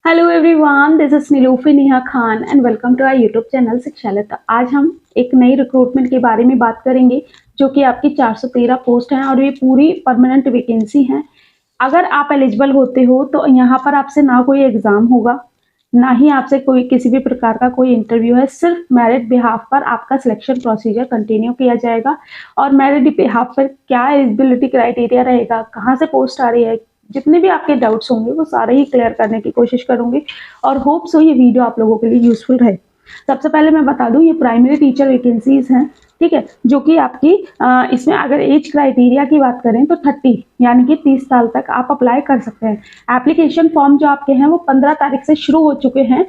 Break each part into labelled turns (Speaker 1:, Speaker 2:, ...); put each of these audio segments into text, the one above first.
Speaker 1: Hello everyone, this is Nilufi Neha Khan and welcome to our YouTube channel Shikshalata. आज हम एक नई रिक्रूटमेंट के बारे में बात करेंगे जो कि आपकी 413 पोस्ट हैं और ये पूरी परमानेंट वैकेंसी हैं। अगर आप एलिजिबल होते हो तो यहाँ पर आपसे ना कोई एग्जाम होगा, ना ही आपसे कोई किसी भी प्रकार का कोई इंटरव्यू है। सिर्फ मेरिट बिहाफ पर आपका सिलेक्शन प्रोसीजर कंटिन्यू किया जाएगा और मेरिट बिहाफ पर क्या एलिजिबिलिटी क्राइटेरिया रहेगा, कहाँ से पोस्ट आ रही है, जितने भी आपके डाउट्स होंगे वो सारे ही क्लियर करने की कोशिश करूंगी और होप सो ये वीडियो आप लोगों के लिए यूजफुल रहे। सबसे पहले मैं बता दूं, ये प्राइमरी टीचर वैकेंसीज हैं, ठीक है, जो कि आपकी इसमें अगर एज क्राइटेरिया की बात करें तो 30 यानी कि 30 साल तक आप अप्लाई कर सकते हैं। एप्लीकेशन फॉर्म जो आपके हैं वो 15 तारीख से शुरू हो चुके हैं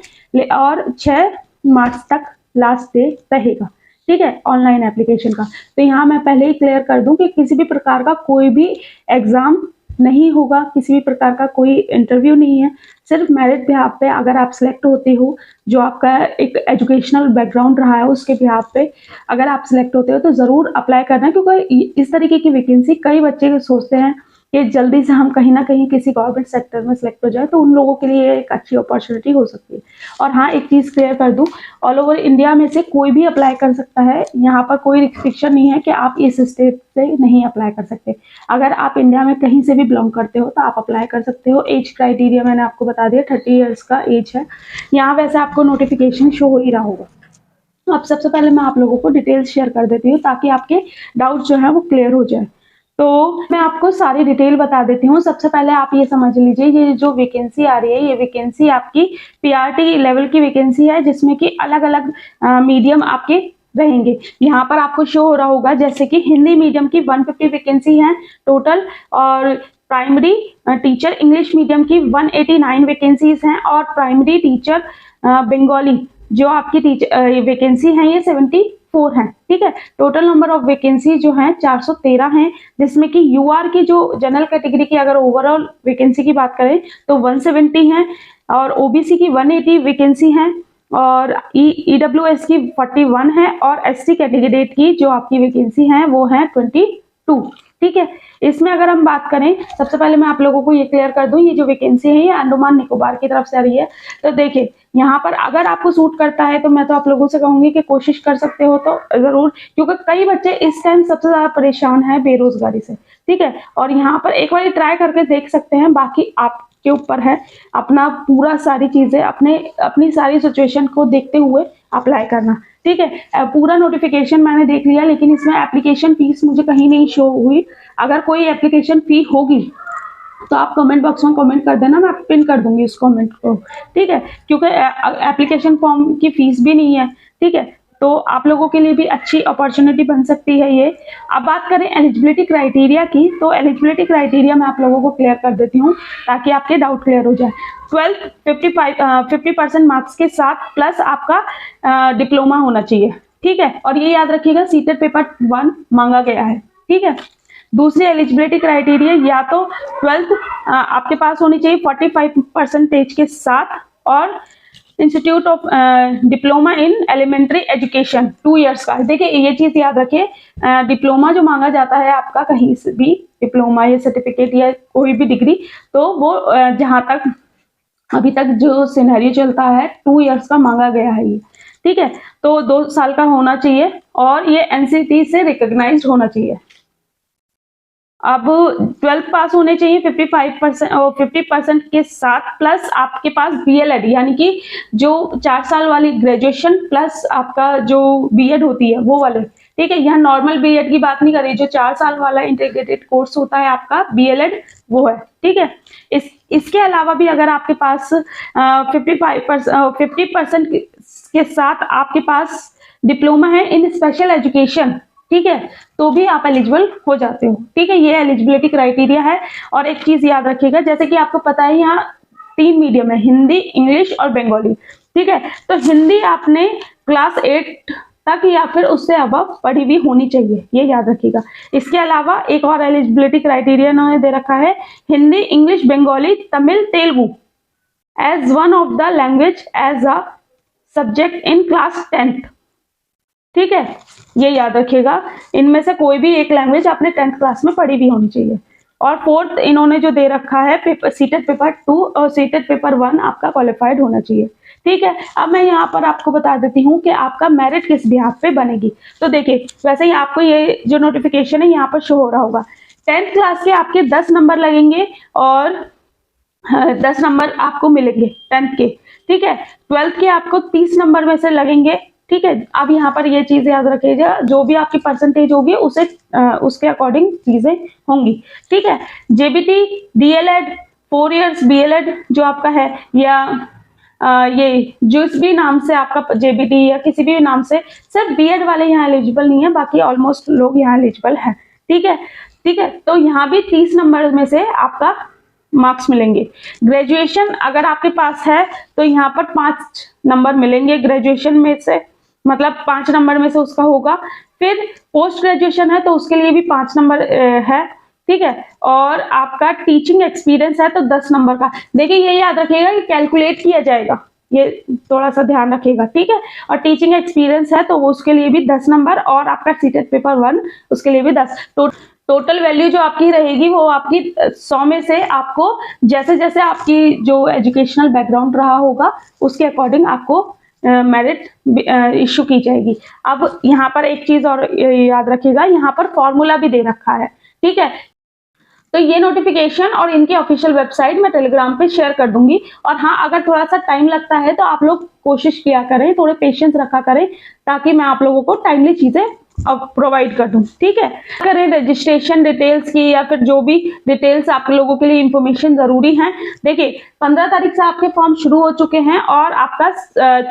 Speaker 1: और 6 मार्च तक लास्ट डे रहेगा, ठीक है, ऑनलाइन एप्लीकेशन का। तो यहाँ मैं पहले ही क्लियर कर दूं कि किसी भी प्रकार का कोई भी एग्जाम नहीं होगा, किसी भी प्रकार का कोई इंटरव्यू नहीं है। सिर्फ मेरिट बिहाफ पे अगर आप सिलेक्ट होते हो, जो आपका एक एजुकेशनल बैकग्राउंड रहा है उसके बिहाफ पे अगर आप सिलेक्ट होते हो तो ज़रूर अप्लाई करना है, क्योंकि इस तरीके की वैकेंसी कई बच्चे सोचते हैं कि जल्दी से हम कहीं ना कहीं किसी गवर्नमेंट सेक्टर में सिलेक्ट हो जाए, तो उन लोगों के लिए एक अच्छी अपॉर्चुनिटी हो सकती है। और हाँ, एक चीज़ क्लियर कर दूं, ऑल ओवर इंडिया में से कोई भी अप्लाई कर सकता है। यहाँ पर कोई रिस्ट्रिक्शन नहीं है कि आप इस स्टेट से नहीं अप्लाई कर सकते। अगर आप इंडिया में कहीं से भी बिलोंग करते हो तो आप अप्लाई कर सकते हो। एज क्राइटेरिया मैंने आपको बता दिया, 30 ईयर्स का एज है। यहाँ वैसे आपको नोटिफिकेशन शो हो ही रहा होगा। अब सबसे पहले मैं आप लोगों को डिटेल्स शेयर कर देती हूँ ताकि आपके डाउट जो है वो क्लियर हो जाए। तो मैं आपको सारी डिटेल बता देती हूँ। सबसे पहले आप ये समझ लीजिए, ये जो वैकेंसी आ रही है ये वैकेंसी आपकी पीआरटी लेवल की वैकेंसी है, जिसमें कि अलग अलग मीडियम आपके रहेंगे। यहाँ पर आपको शो हो रहा होगा जैसे कि हिंदी मीडियम की 150 वैकेंसी है टोटल, और प्राइमरी टीचर इंग्लिश मीडियम की 189 वैकेंसीज हैं, और प्राइमरी टीचर बंगाली जो आपकी टीचर वैकेंसी है ये 74 है, ठीक है। टोटल नंबर ऑफ वैकेंसी जो है 413 हैं, जिसमें कि यूआर की जो जनरल कैटेगरी की अगर ओवरऑल वैकेंसी की बात करें तो 170 है, और ओबीसी की 180 वैकेंसी है, और ईडब्ल्यूएस की 41 है, और एसटी कैटेगरी की जो आपकी वैकेंसी है वो है 22, ठीक है। इसमें अगर हम बात करें, सबसे पहले मैं आप लोगों को ये क्लियर कर दूं, ये जो वैकेंसी है ये अंडमान निकोबार की तरफ से आ रही है। तो देखिए यहाँ पर अगर आपको सूट करता है तो मैं तो आप लोगों से कहूंगी कि कोशिश कर सकते हो तो जरूर, क्योंकि कई बच्चे इस टाइम सबसे ज्यादा परेशान है बेरोजगारी से, ठीक है। और यहाँ पर एक बार ट्राई करके देख सकते हैं, बाकी आपके ऊपर है अपना पूरा सारी चीजें अपनी सारी सिचुएशन को देखते हुए अप्लाई करना, ठीक है। पूरा नोटिफिकेशन मैंने देख लिया, लेकिन इसमें एप्लीकेशन फीस मुझे कहीं नहीं शो हुई। अगर कोई एप्लीकेशन फी होगी तो आप कमेंट बॉक्स में कमेंट कर देना, मैं पिन कर दूंगी उस कमेंट को, ठीक है, क्योंकि एप्लीकेशन फॉर्म की फीस भी नहीं है, ठीक है। तो आप लोगों के लिए भी अच्छी अपॉर्चुनिटी बन सकती है ये। अब बात करें एलिजिबिलिटी क्राइटेरिया की, तो एलिजिबिलिटी क्राइटेरिया मैं आप लोगों को क्लियर कर देती हूँ ताकि आपके डाउट क्लियर हो जाए। 50% मार्क्स के साथ प्लस आपका डिप्लोमा होना चाहिए, ठीक है। और ये याद रखिएगा सीटेड पेपर 1 मांगा गया है, ठीक है। दूसरी एलिजिबिलिटी क्राइटेरिया या तो 12th आपके पास होनी चाहिए 45% के साथ, और institute of diploma in elementary education 2 years का। देखिए ये चीज याद रखिए, डिप्लोमा जो मांगा जाता है आपका कहीं से भी, डिप्लोमा या सर्टिफिकेट या कोई भी डिग्री, तो वो जहां तक अभी तक जो सिनेरियो चलता है 2 इयर्स का मांगा गया है ये, ठीक है। तो 2 साल का होना चाहिए और ये एनसीटी से रिकॉग्नाइज्ड होना चाहिए। अब 12th पास होने चाहिए 55% और 50% के साथ, प्लस आपके पास बीएलएड यानी कि जो 4 साल वाली ग्रेजुएशन प्लस आपका जो बीएड होती है वो वाले, ठीक है। यहाँ नॉर्मल बीएड की बात नहीं कर रही, जो 4 साल वाला इंटीग्रेटेड कोर्स होता है आपका बीएलएड वो है, ठीक है। इसके अलावा भी अगर आपके पास 50% के साथ आपके पास डिप्लोमा है इन स्पेशल एजुकेशन, ठीक है, तो भी आप एलिजिबल हो जाते हो, ठीक है। ये एलिजिबिलिटी क्राइटेरिया है। और एक चीज याद रखिएगा, जैसे कि आपको पता है यहाँ 3 मीडियम है, हिंदी, इंग्लिश और बंगाली, ठीक है। तो हिंदी आपने क्लास 8 तक या फिर उससे अबव पढ़ी हुई होनी चाहिए, ये याद रखिएगा। इसके अलावा एक और एलिजिबिलिटी क्राइटेरिया इन्होंने दे रखा है, Hindi, English, Bengali, Tamil, Telugu as one of the language as a subject in class 10th, ठीक है। ये याद रखिएगा, इनमें से कोई भी एक लैंग्वेज आपने 10th क्लास में पढ़ी भी होनी चाहिए, और फोर्थ इन्होंने जो दे रखा है सीटेट पेपर 2 और सीटेट पेपर 1 आपका क्वालिफाइड होना चाहिए। ठीक है, अब मैं यहाँ पर आपको बता देती हूँ कि आपका मेरिट किस बिहाफ पे बनेगी। तो देखिए, वैसे ही आपको ये जो नोटिफिकेशन है यहाँ पर शो हो रहा होगा। 10th क्लास के आपके 10 नंबर लगेंगे और 10 नंबर आपको मिलेंगे 10th के। ठीक है, 12th के आपको 30 नंबर में से लगेंगे। ठीक है, अब यहाँ पर ये चीज याद रखिएगा, जो भी आपकी परसेंटेज होगी उसे उसके अकॉर्डिंग चीजें होंगी। ठीक है, जेबीटी, डीएलएड, 4 इयर्स बीएलएड जो आपका है, या ये जिस भी नाम से आपका जेबीटी या किसी भी नाम से, सिर्फ बीएड वाले यहाँ एलिजिबल नहीं है, बाकी ऑलमोस्ट लोग यहाँ एलिजिबल है। ठीक है, ठीक है, तो यहाँ भी 30 नंबर में से आपका मार्क्स मिलेंगे। ग्रेजुएशन अगर आपके पास है तो यहाँ पर 5 नंबर मिलेंगे ग्रेजुएशन में से, मतलब 5 नंबर में से उसका होगा। फिर पोस्ट ग्रेजुएशन है तो उसके लिए भी 5 नंबर है। ठीक है, और आपका टीचिंग एक्सपीरियंस है तो 10 नंबर का। देखिए, ये याद रखिएगा कि कैलकुलेट किया जाएगा, ये थोड़ा सा ध्यान रखिएगा। ठीक है, और टीचिंग एक्सपीरियंस है तो वो उसके लिए भी 10 नंबर, और आपका सीटेट पेपर 1 उसके लिए भी 10। टोटल वैल्यू जो आपकी रहेगी वो आपकी 100 में से आपको जैसे जैसे आपकी जो एजुकेशनल बैकग्राउंड रहा होगा उसके अकॉर्डिंग आपको मेरिट इश्यू की जाएगी। अब यहाँ पर एक चीज और याद रखिएगा, यहाँ पर फॉर्मूला भी दे रखा है। ठीक है, तो ये नोटिफिकेशन और इनकी ऑफिशियल वेबसाइट मैं टेलीग्राम पे शेयर कर दूंगी। और हाँ, अगर थोड़ा सा टाइम लगता है तो आप लोग कोशिश किया करें, थोड़े पेशेंस रखा करें, ताकि मैं आप लोगों को टाइमली चीजें प्रोवाइड कर दूं। ठीक है, करें रजिस्ट्रेशन डिटेल्स की या फिर जो भी डिटेल्स आप लोगों के लिए इंफॉर्मेशन जरूरी है। देखिए, 15 तारीख से आपके फॉर्म शुरू हो चुके हैं और आपका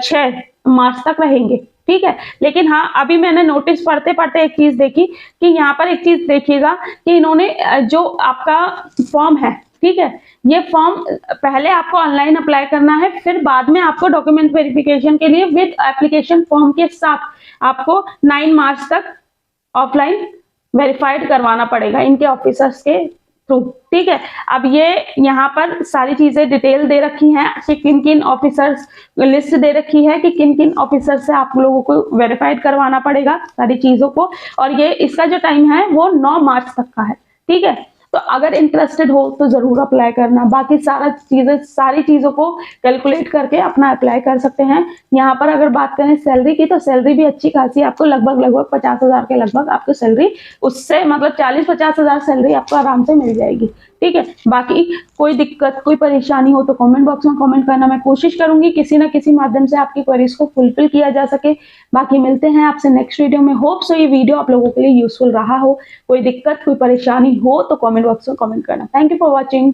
Speaker 1: 6 मार्च तक रहेंगे। ठीक है, लेकिन हाँ, अभी मैंने नोटिस पढ़ते पढ़ते एक चीज देखी कि यहाँ पर एक चीज देखिएगा कि इन्होंने जो आपका फॉर्म है, ठीक है, ये फॉर्म पहले आपको ऑनलाइन अप्लाई करना है, फिर बाद में आपको डॉक्यूमेंट वेरिफिकेशन के लिए विद एप्लीकेशन फॉर्म के साथ आपको 9 मार्च तक ऑफलाइन वेरीफाइड करवाना पड़ेगा इनके ऑफिसर्स के थ्रू। ठीक है, अब ये यहाँ पर सारी चीजें डिटेल दे रखी हैं कि किन किन ऑफिसर्स, लिस्ट दे रखी है कि किन किन ऑफिसर से आप लोगों को वेरीफाइड करवाना पड़ेगा सारी चीजों को। और ये इसका जो टाइम है वो 9 मार्च तक का है। ठीक है, तो अगर इंटरेस्टेड हो तो जरूर अप्लाई करना। बाकी सारी चीजों को कैलकुलेट करके अपना अप्लाई कर सकते हैं। यहाँ पर अगर बात करें सैलरी की, तो सैलरी भी अच्छी खासी आपको लगभग 50,000 के लगभग आपको सैलरी, उससे मतलब 40-50 हजार सैलरी आपको आराम से मिल जाएगी। ठीक है, बाकी कोई दिक्कत, कोई परेशानी हो तो कमेंट बॉक्स में कमेंट करना, मैं कोशिश करूंगी किसी ना किसी माध्यम से आपकी क्वेरीज को फुलफिल किया जा सके। बाकी मिलते हैं आपसे नेक्स्ट वीडियो में। होप सो ये वीडियो आप लोगों के लिए यूजफुल रहा हो। कोई दिक्कत, कोई परेशानी हो तो कमेंट बॉक्स में कमेंट करना। Thank you for watching.